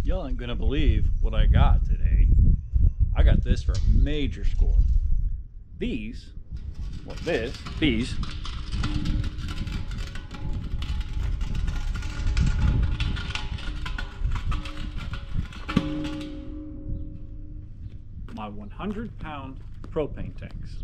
Y'all ain't gonna believe what I got today. I got this for a major score. These my 100-pound propane tanks.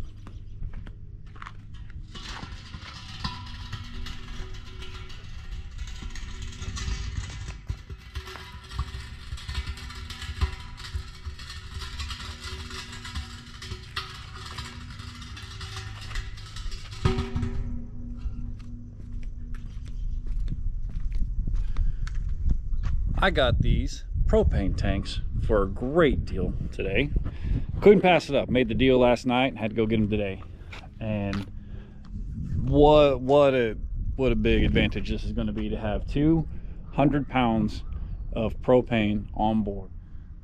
I got these propane tanks for a great deal today. Couldn't pass it up. Made the deal last night. Had to go get them today. And what a big advantage this is going to be to have 200 pounds of propane on board.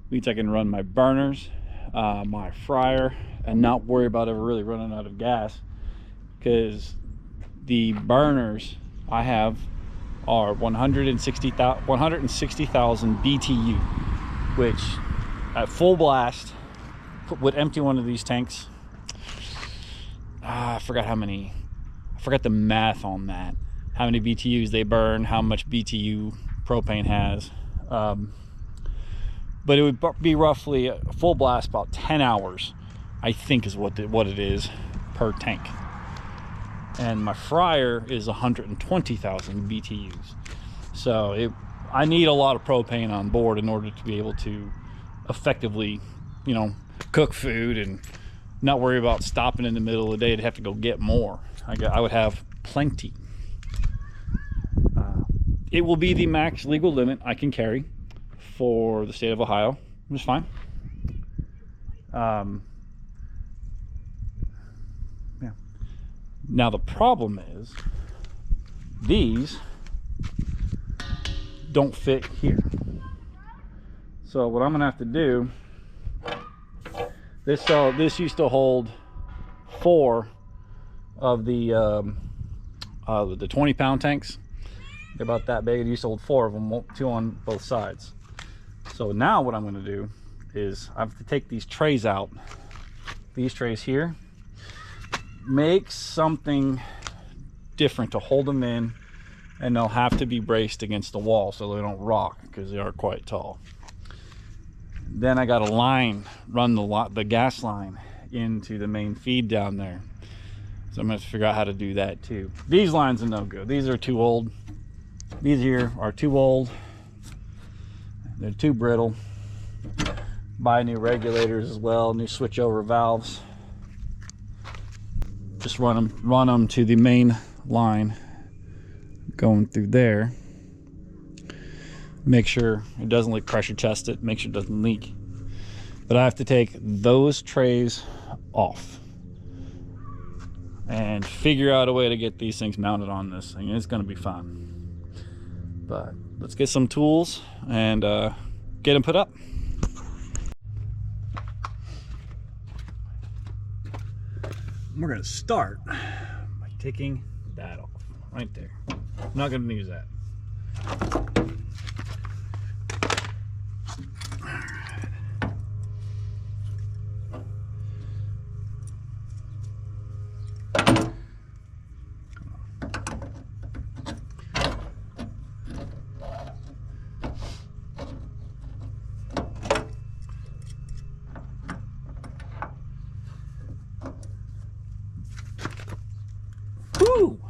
Means I can run my burners, my fryer, and not worry about ever really running out of gas, because the burners I have are 160,000 BTU, which at full blast would empty one of these tanks. I forgot the math on that, how many BTUs they burn, how much BTU propane has, but it would be roughly a full blast about 10 hours, I think is what it is per tank. And my fryer is 120,000 BTUs. So I need a lot of propane on board in order to be able to effectively, cook food and not worry about stopping in the middle of the day to have to go get more. I would have plenty. It will be the max legal limit I can carry for the state of Ohio, which is fine. Now the problem is these don't fit here. So what I'm gonna have to do, this used to hold 4 of the 20-pound tanks. They're about that big. It used to hold 4 of them, 2 on both sides. So now what I'm gonna do is I have to take these trays out, these trays here, make something different to hold them in, and they'll have to be braced against the wall so they don't rock, because they are quite tall. Then I got a line, run the gas line into the main feed down there, so I'm gonna have to figure out how to do that too. These lines are no good. These are too old. These here are too old. They're too brittle. Buy new regulators as well, new switchover valves. Just run them to the main line going through there. Make sure it doesn't leak, pressure test it, make sure it doesn't leak. But I have to take those trays off and figure out a way to get these things mounted on this thing. It's gonna be fun. But let's get some tools and get them put up. We're gonna start by taking that off right there. I'm not gonna use that. Woo!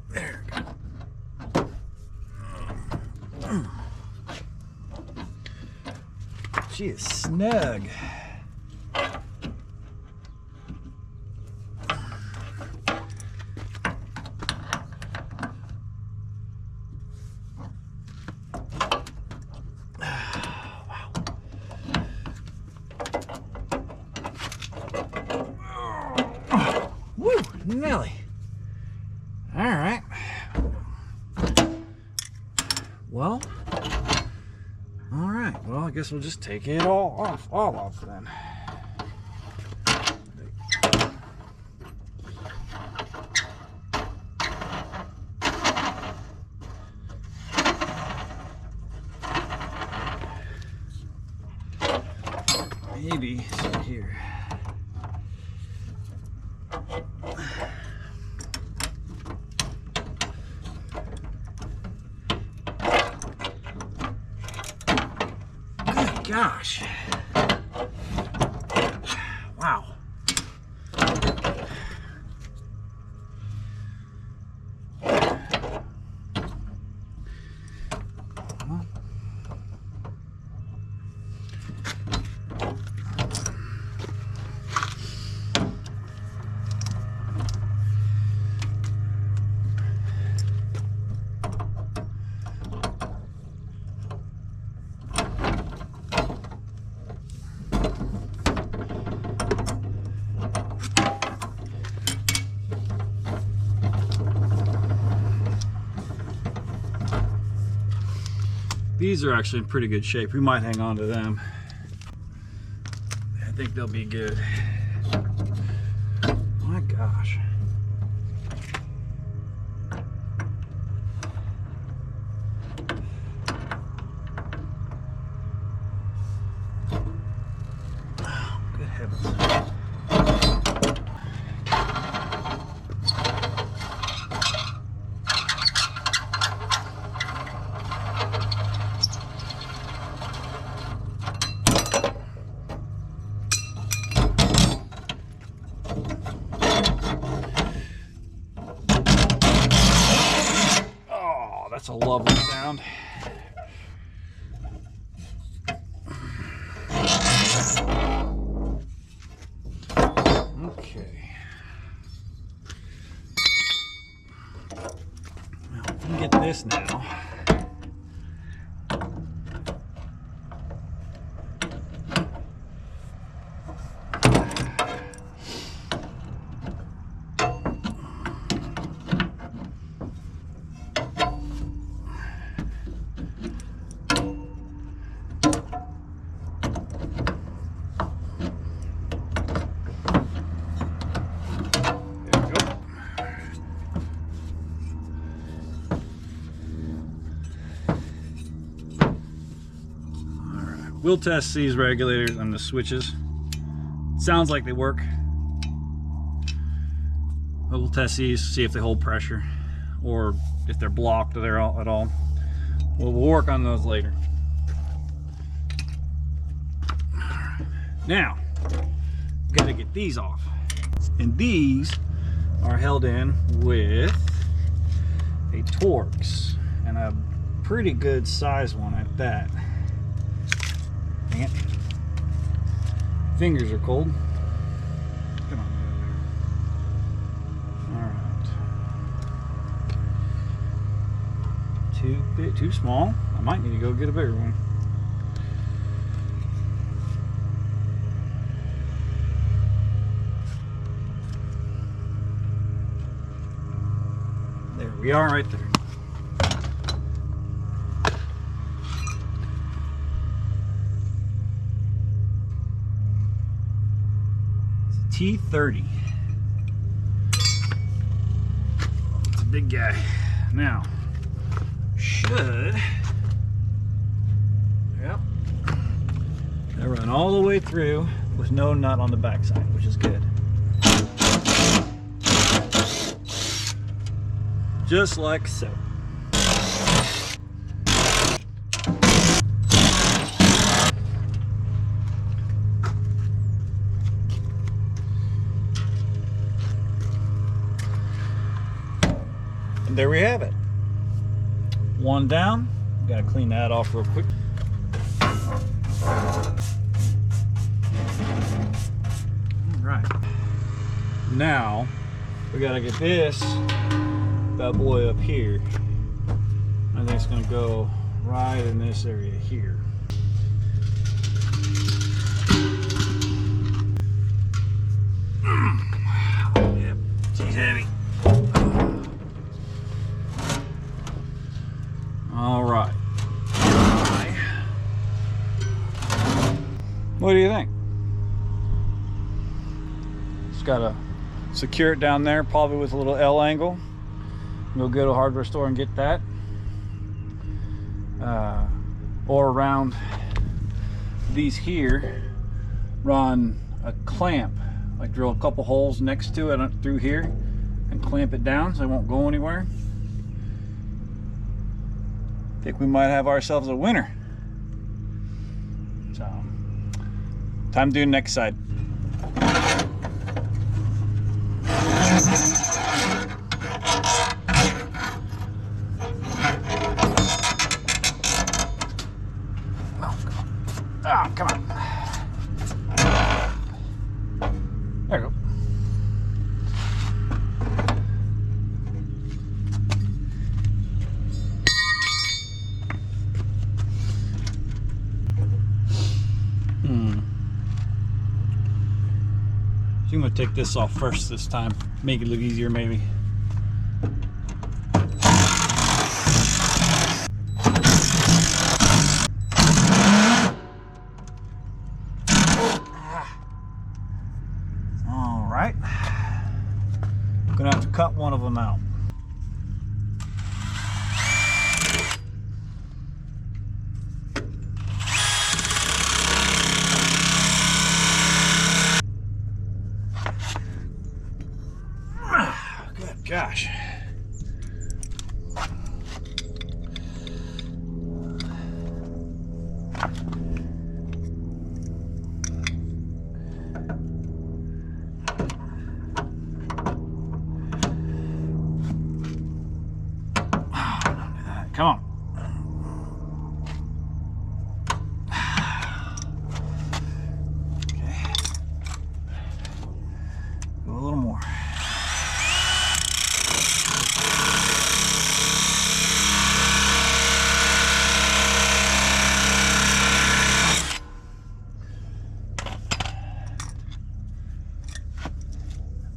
There we go. She is snug. Nelly. All right. Well, all right. Well, I guess we'll just take it all off then. be here. Good gosh. Wow. These are actually in pretty good shape. We might hang on to them. I think they'll be good. My gosh. Oh, good heavens. That's a lovely sound. Okay. Now, if we get this now. We'll test these regulators and the switches. Sounds like they work. But we'll test these, see if they hold pressure or if they're blocked at all. We'll work on those later. Now, we've got to get these off. And these are held in with a Torx, and a pretty good size one at that. Dang it. Fingers are cold. Come on. Alright. Too small. I might need to go get a bigger one. There we are right there. T30. It's a big guy. Now, should, yep, I run all the way through with no nut on the backside, which is good. Just like so. And there we have it. One down. Gotta clean that off real quick. Alright. Now, we gotta get this bad boy up here. I think it's gonna go right in this area here. Yep, she's heavy. All right. What do you think? Just gotta secure it down there, probably with a little L angle. Go to a hardware store and get that. Or around these here run a clamp, like drill a couple holes next to it through here and clamp it down so it won't go anywhere. I think we might have ourselves a winner. So, time to do the next side. Oh, come on. There we go. So I'm going to take this off first this time. Make it look easier maybe. Alright. I'm going to have to cut one of them out. Good gosh. Come on. Okay. Go a little more.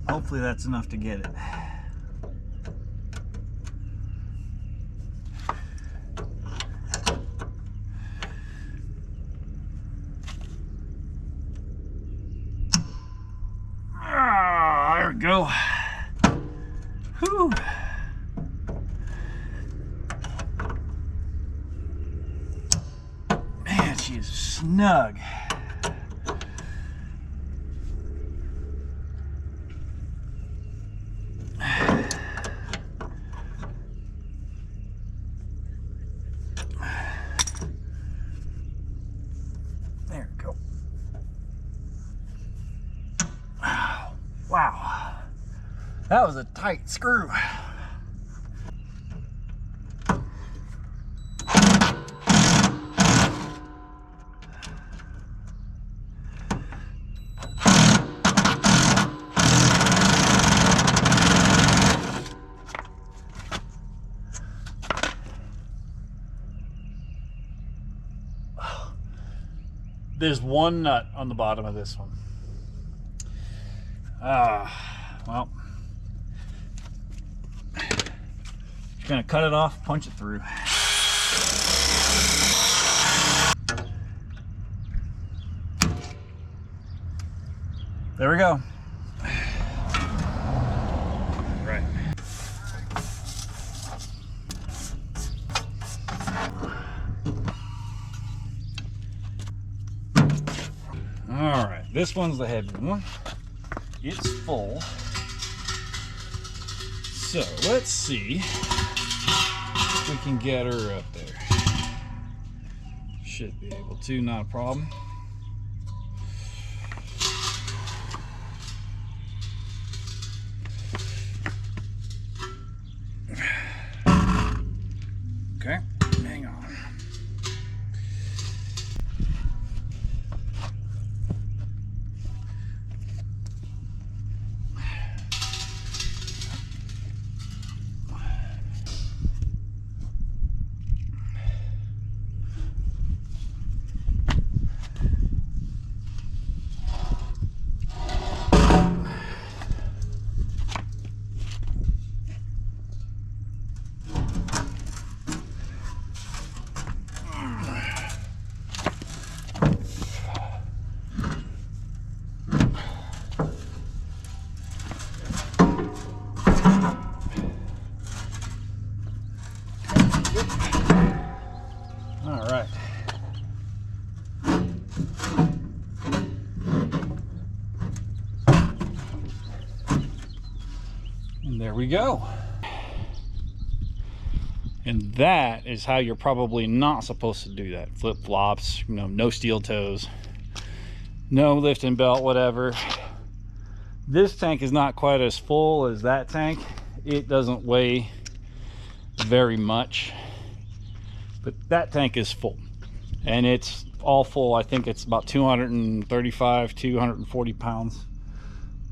Hopefully that's enough to get it. There we go. Whew. Man, she is snug. There we go. Wow, that was a tight screw. There's one nut on the bottom of this one. Well, just gonna cut it off, punch it through. There we go. Right. All right, this one's the heavy one. It's full. So let's see if we can get her up there. Should be able to, not a problem. Okay, hang on. there we go. And that is how you're probably not supposed to do that. Flip-flops, you know, no steel toes, no lifting belt, whatever. This tank is not quite as full as that tank. It doesn't weigh very much, but that tank is full. And it's all full. I think it's about 235, 240 pounds,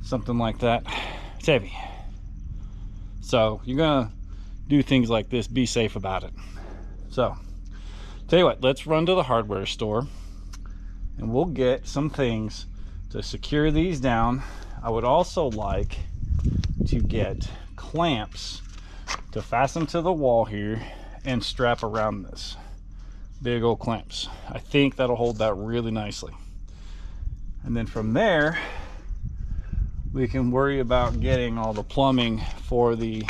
something like that. It's heavy. So you're gonna do things like this, be safe about it. So tell you what, let's run to the hardware store and we'll get some things to secure these down. I would also like to get clamps to fasten to the wall here and strap around this. Big old clamps. I think that'll hold that really nicely. And then from there, we can worry about getting all the plumbing for the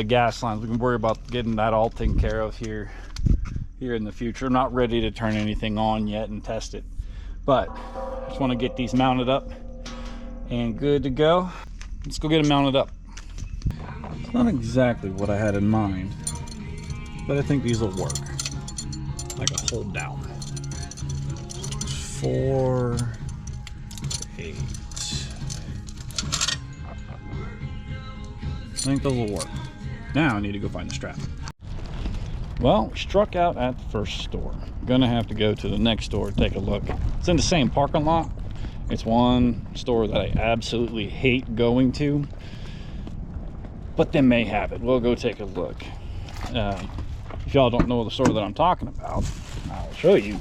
gas lines. We can worry about getting that all taken care of here in the future. I'm not ready to turn anything on yet and test it, but I just want to get these mounted up and good to go. Let's go get them mounted up. It's not exactly what I had in mind, but I think these will work. Like a hold down. 4, 8. I think those will work. Now I need to go find the strap. Well, struck out at the first store. Gonna have to go to the next store, take a look. It's in the same parking lot. It's one store that I absolutely hate going to, but they may have it. We'll go take a look. If y'all don't know the store that I'm talking about, I'll show you.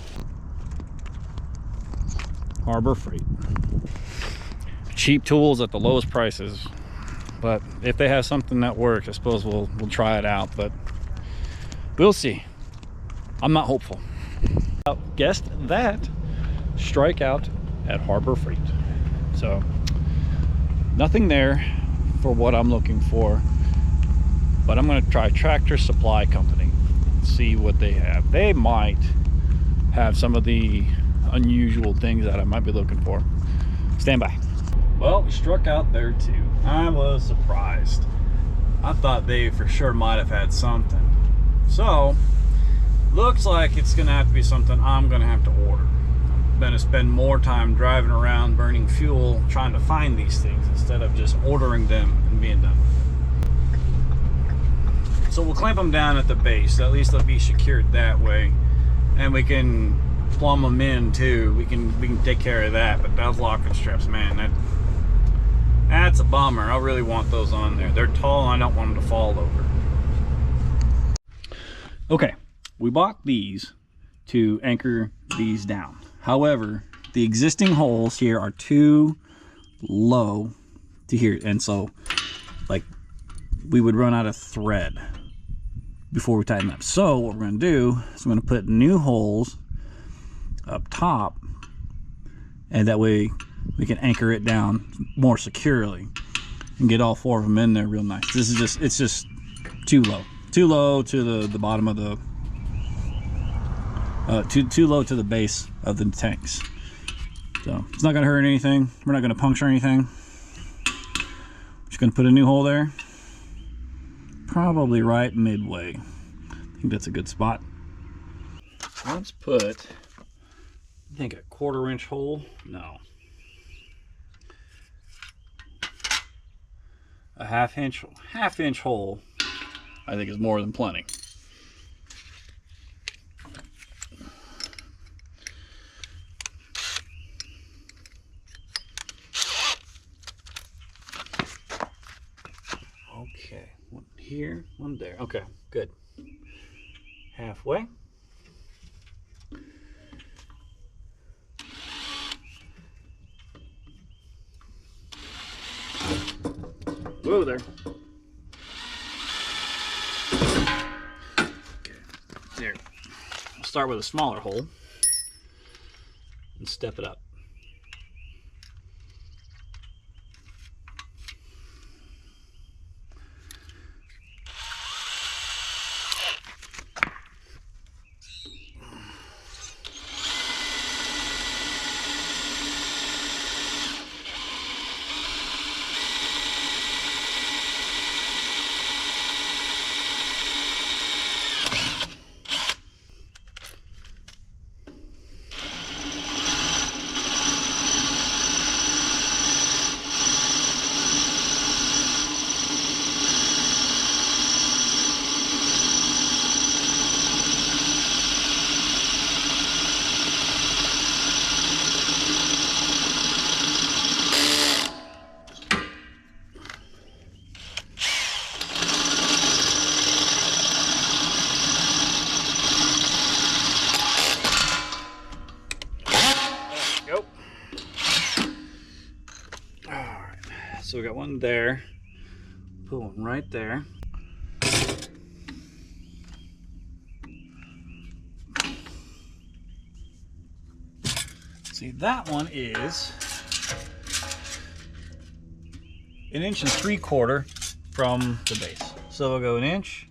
Harbor Freight. Cheap tools at the lowest prices. But if they have something that works, I suppose we'll try it out, but we'll see. I'm not hopeful. Guessed that. Strike out at Harbor Freight. So nothing there for what I'm looking for, but I'm going to try Tractor Supply Company, see what they have. They might have some of the unusual things that I might be looking for. Stand by. Well, we struck out there too. I was surprised. I thought they for sure might have had something. So looks like it's gonna have to be something I'm gonna have to order. I'm gonna spend more time driving around burning fuel trying to find these things instead of just ordering them and being done. So we'll clamp them down at the base. At least they'll be secured that way, and we can plumb them in too. We can take care of that. But those locking straps, man, that's a bummer. I really want those on there. They're tall and I don't want them to fall over. Okay, we bought these to anchor these down. However, the existing holes here are too low to here, and so like we would run out of thread before we tighten up. So what we're going to do is I'm going to put new holes up top, and that way we can anchor it down more securely and get all 4 of them in there real nice. This is just, it's just too low to the bottom of the too low to the base of the tanks. So it's not going to hurt anything. We're not going to puncture anything. Just going to put a new hole there, probably right midway. I think that's a good spot. Let's put, I think, a 1/4 inch hole. No, a half inch hole, I think, is more than plenty. Okay, one here, one there. Okay, good. Halfway. Whoa there. Okay, there. I'll start with a smaller hole and step it up. So we got one there. Put one right there. See, that one is 1.75 inches from the base. So we'll go 1.75 inches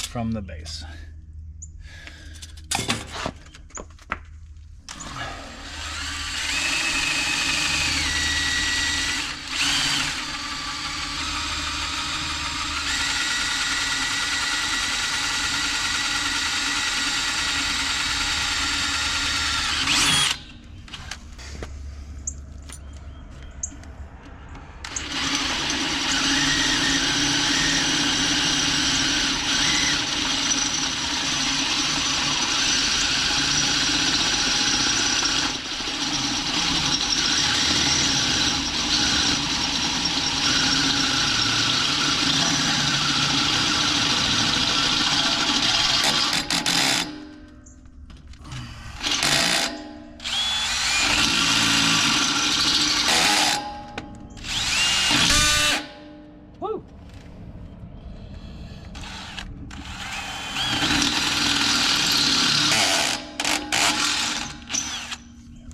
from the base.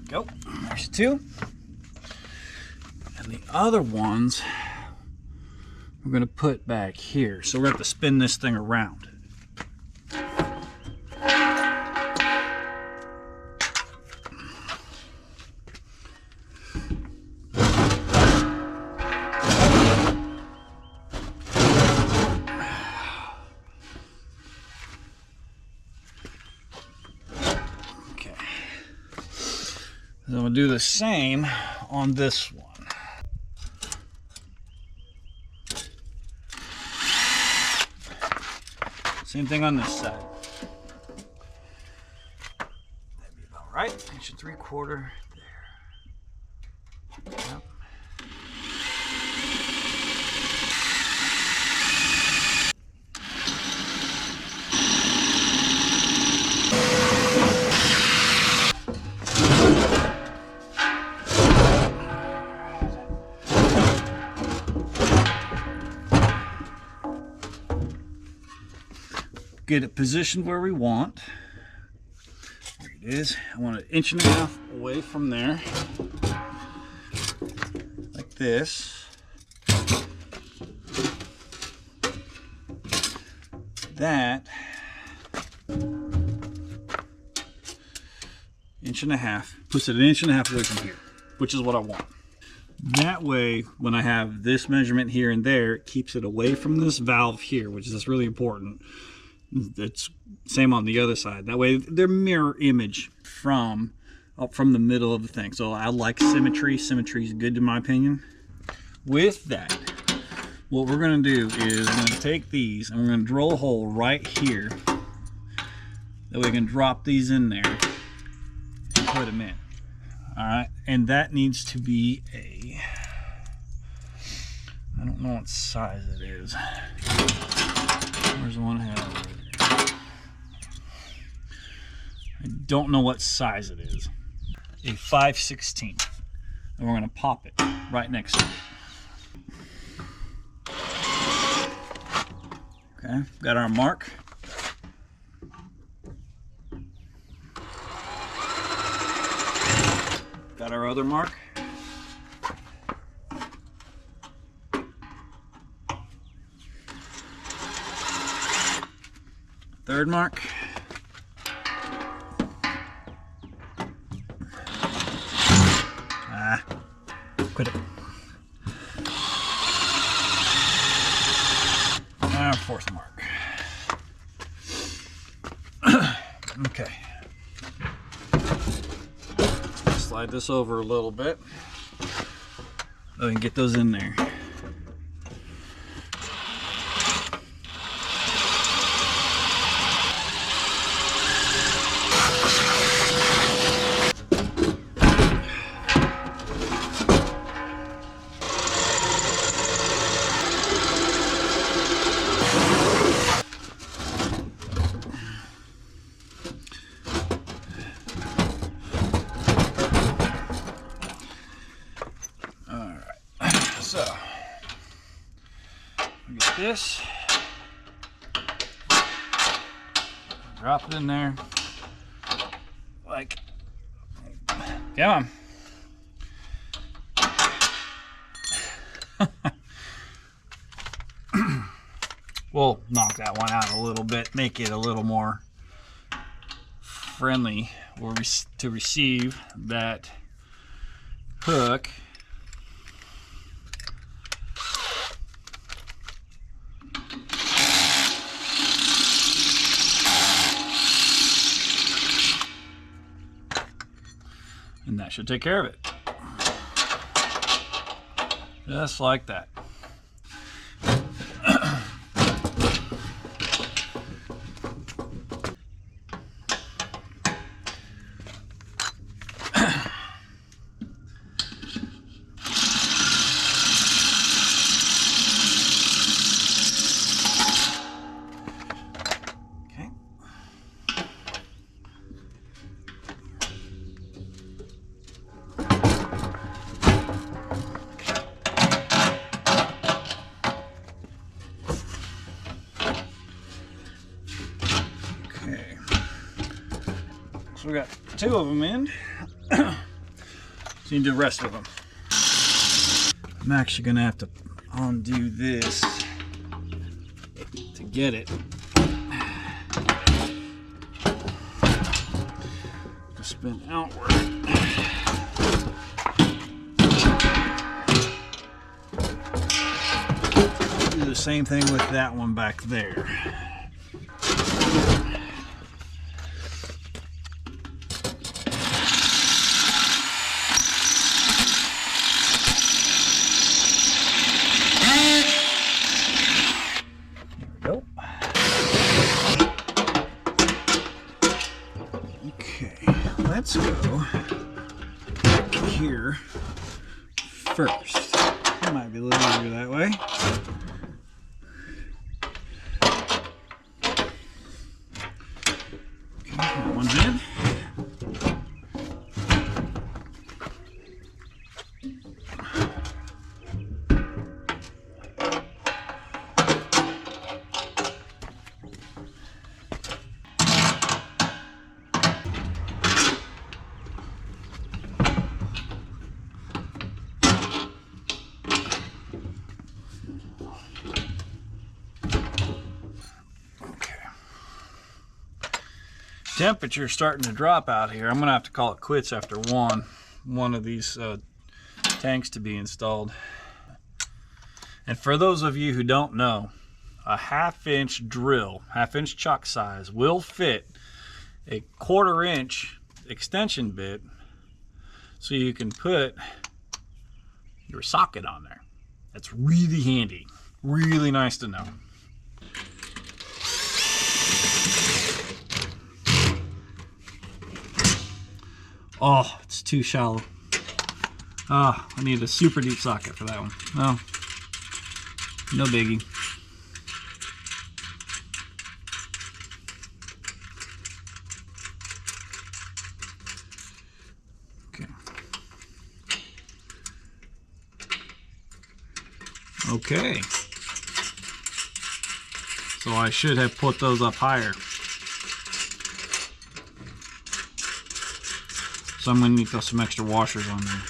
Go. There's two. And the other ones we're going to put back here. So we're going to have to spin this thing around. I'm going to do the same on this one. Same thing on this side. That'd be about right. 1.75 there. Yep. Get it positioned where we want. There it is. I want 1.5 inches away from there, like this. That 1.5 inches puts it 1.5 inches away from here, which is what I want. That way, when I have this measurement here and there, it keeps it away from this valve here, which is really important. It's same on the other side. That way they're mirror image from the middle of the thing. So I like symmetry. Symmetry is good in my opinion. With that, what we're going to do is we're going to take these and we're going to drill a hole right here. That we can drop these in there and put them in. All right, and that needs to be a, I don't know what size it is. Where's the one I have? I don't know what size it is. A 5/16. And we're going to pop it right next to it. Okay, got our mark. Got our other mark. Third mark. Quit it. Our fourth mark. Okay. Slide this over a little bit. So we can get those in there. this. Drop it in there. Like, come on. We'll knock that one out a little bit, make it a little more friendly to receive that hook. And that should take care of it. Just like that. So we got 2 of them in. So you do the rest of them. I'm actually gonna have to undo this to get it to spin outward. Do the same thing with that one back there. Let's go back here first. It might be a little easier that way. Okay, that one's in. Temperature starting to drop out here. I'm gonna have to call it quits after one of these tanks to be installed. And for those of you who don't know, a 1/2 inch drill, 1/2 inch chuck size, will fit a 1/4 inch extension bit, so you can put your socket on there. That's really handy, really nice to know. Oh, it's too shallow. Ah, I need a super deep socket for that one. Oh, no biggie. Okay. Okay. So I should have put those up higher. So I'm going to need some extra washers on there.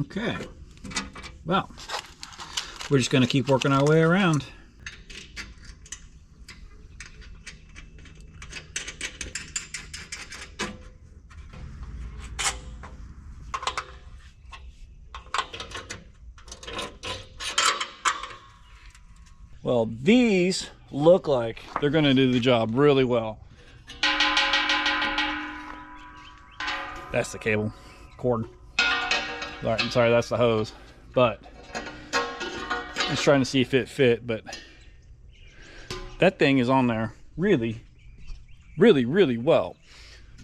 Okay, well, we're just gonna keep working our way around. Well, these look like they're gonna do the job really well. That's the cable cord. All right, I'm sorry, that's the hose. But just trying to see if it fit, but that thing is on there really well.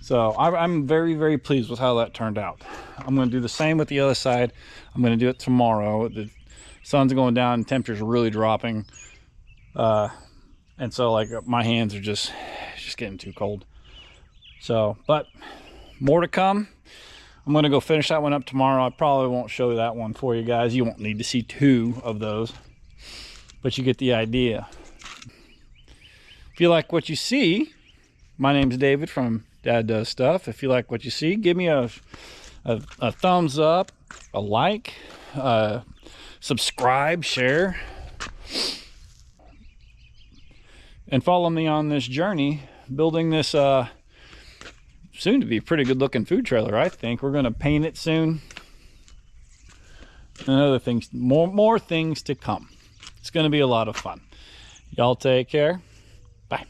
So I'm very, very pleased with how that turned out. I'm going to do the same with the other side. I'm going to do it tomorrow. The sun's going down, temperatures are really dropping, and so like my hands are just getting too cold. So, but more to come. I'm going to go finish that one up tomorrow. I probably won't show that one for you guys. You won't need to see 2 of those, but you get the idea. If you like what you see, my name's David from Dad Does Stuff. If you like what you see, give me a thumbs up, a like, subscribe, share, and follow me on this journey building this soon to be pretty good looking food trailer. I think we're going to paint it soon, and other things, more things to come. It's going to be a lot of fun. Y'all take care. Bye.